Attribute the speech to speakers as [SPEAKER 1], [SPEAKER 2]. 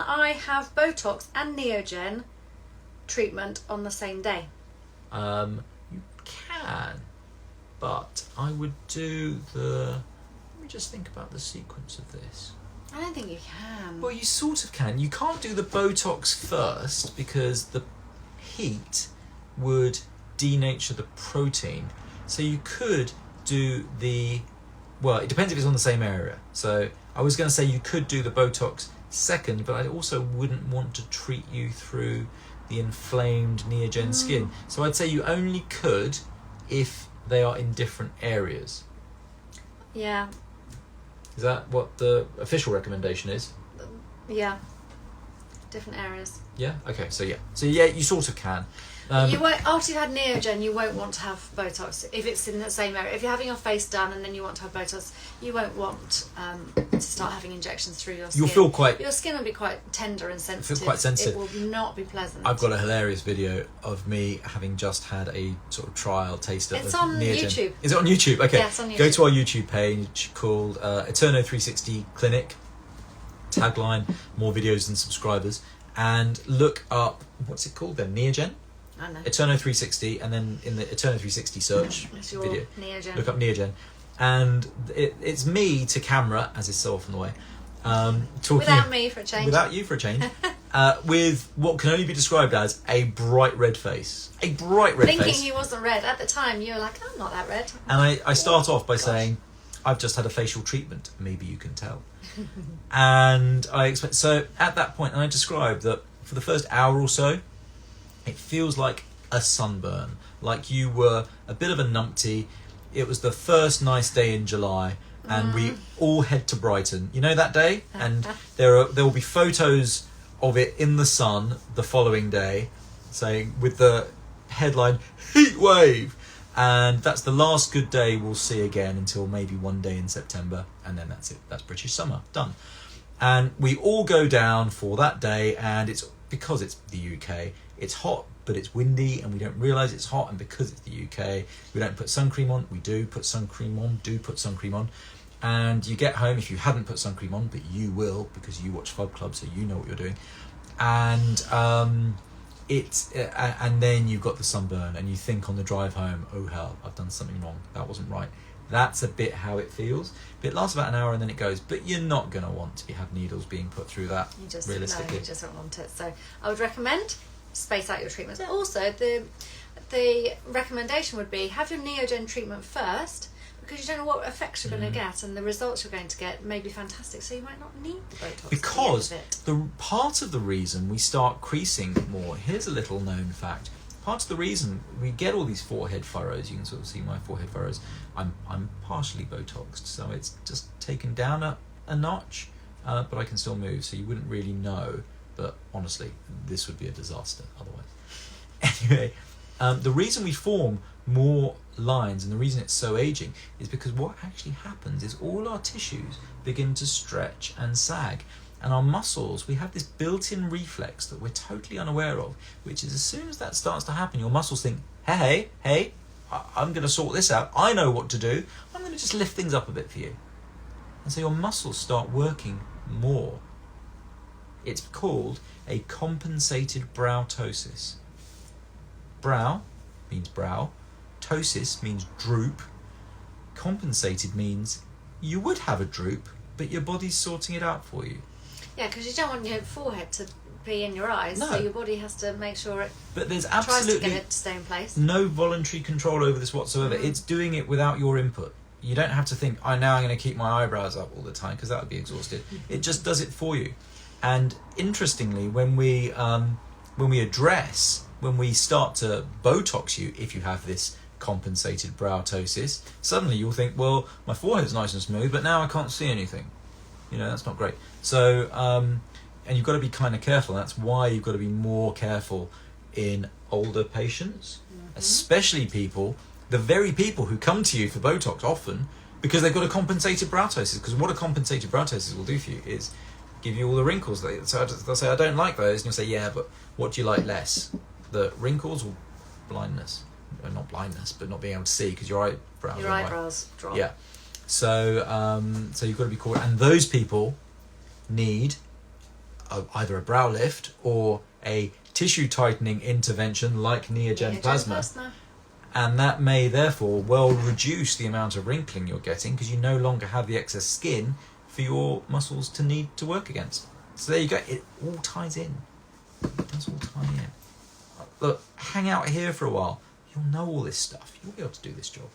[SPEAKER 1] can I have Botox and Neogen treatment on the same day?
[SPEAKER 2] You can, but I would do the... Let me just think about the sequence of this.
[SPEAKER 1] I don't think you can.
[SPEAKER 2] Well, you sort of can. You can't do the Botox first because the heat would denature the protein. So you could do the... Well, it depends if it's on the same area. So I was going to say you could do the Botox second, but I also wouldn't want to treat you through the inflamed Neogen skin. So I'd say you only could if they are in different areas.
[SPEAKER 1] Yeah.
[SPEAKER 2] Is that what the official recommendation is?
[SPEAKER 1] Yeah. Different areas.
[SPEAKER 2] Yeah? Okay, so yeah. So yeah, you sort of can.
[SPEAKER 1] You won't, after you've had Neogen, you won't want to have Botox if it's in the same area. If you're having your face done and then you want to have Botox, you won't want to start having injections through your skin.
[SPEAKER 2] You'll feel quite...
[SPEAKER 1] Your skin will be quite tender and sensitive.
[SPEAKER 2] Feel quite sensitive.
[SPEAKER 1] It will not be pleasant.
[SPEAKER 2] I've got a hilarious video of me having just had a sort of trial taster of Neogen.
[SPEAKER 1] It's on YouTube.
[SPEAKER 2] Is it on YouTube? Okay.
[SPEAKER 1] Yeah, it's on YouTube.
[SPEAKER 2] Go to our YouTube page called Eterno360 Clinic. Tagline, more videos than subscribers. And look up, what's it called then? Neogen?
[SPEAKER 1] I know.
[SPEAKER 2] Eterno360, and then in the Eterno360 search video,
[SPEAKER 1] Neogen.
[SPEAKER 2] look up Neogen. And it's me to camera, as is so often the way, talking...
[SPEAKER 1] Without me for a change.
[SPEAKER 2] Without you for a change. With what can only be described as a bright red face. A bright red face.
[SPEAKER 1] Thinking he wasn't red. At the time, you were like, I'm not that red.
[SPEAKER 2] And I start off by saying, I've just had a facial treatment. Maybe you can tell. And I expect... So at that point, and I described that for the first hour or so, it feels like a sunburn. Like you were a bit of a numpty. It was the first nice day in July, and we all head to Brighton. You know that day? And there will be photos of it in the sun the following day, saying with the headline, heat wave. And that's the last good day we'll see again until maybe one day in September. And then that's it. That's British summer. Done. And we all go down for that day, and it's because it's the UK, it's hot, but it's windy, and we don't realise it's hot. And because it's the UK, we don't put sun cream on. We do put sun cream on, put sun cream on. And you get home, if you hadn't put sun cream on, but you will, because you watch Fub Club, so you know what you're doing. And and then you've got the sunburn, and you think on the drive home, oh hell, I've done something wrong. That wasn't right. That's a bit how it feels. But it lasts about an hour and then it goes. But you're not going to want to have needles being put through that, realistically.
[SPEAKER 1] No, you just don't want it. So I would recommend space out your treatments. Also, the recommendation would be have your Neogen treatment first, because you don't know what effects you're going to get, and the results you're going to get may be fantastic, so you might not need the Botox.
[SPEAKER 2] Because the part of the reason we start creasing more, here's a little known fact. Part of the reason we get all these forehead furrows, you can sort of see my forehead furrows, I'm partially Botoxed, so it's just taken down a notch, but I can still move, so you wouldn't really know, but honestly, this would be a disaster otherwise. Anyway, the reason we form more lines and the reason it's so aging is because what actually happens is all our tissues begin to stretch and sag, and our muscles, we have this built-in reflex that we're totally unaware of, which is as soon as that starts to happen, your muscles think, hey, I'm going to sort this out, I know what to do, I'm going to just lift things up a bit for you. And so your muscles start working more. It's called a compensated browtosis. Brow means brow, ptosis means droop, compensated means you would have a droop, but your body's sorting it out for you.
[SPEAKER 1] Yeah, because you don't want your forehead to be in your eyes, so your body has to make sure it
[SPEAKER 2] there's
[SPEAKER 1] tries to get it to stay in place.
[SPEAKER 2] No voluntary control over this whatsoever. It's doing it without your input. You don't have to think, now I'm going to keep my eyebrows up all the time, because that would be exhausted. It just does it for you. And interestingly, when we start to Botox you, if you have this compensated browtosis, suddenly you'll think, well, my forehead's nice and smooth, but now I can't see anything. That's not great. So, and you've got to be kind of careful. That's why you've got to be more careful in older patients, especially the very people who come to you for Botox often, because they've got a compensated browtosis. Because what a compensated browtosis will do for you is give you all the wrinkles. So they'll say, I don't like those. And you'll say, yeah, but what do you like less? The wrinkles or blindness? Not blindness, but not being able to see because your eyebrows
[SPEAKER 1] drop.
[SPEAKER 2] Yeah. So you've got to be caught. And those people need either a brow lift or a tissue tightening intervention like Neogen Plasma. And that may therefore well reduce the amount of wrinkling you're getting because you no longer have the excess skin for your muscles to need to work against. So there you go. It all ties in. It does all tie in. Look, hang out here for a while. You'll know all this stuff. You'll be able to do this job.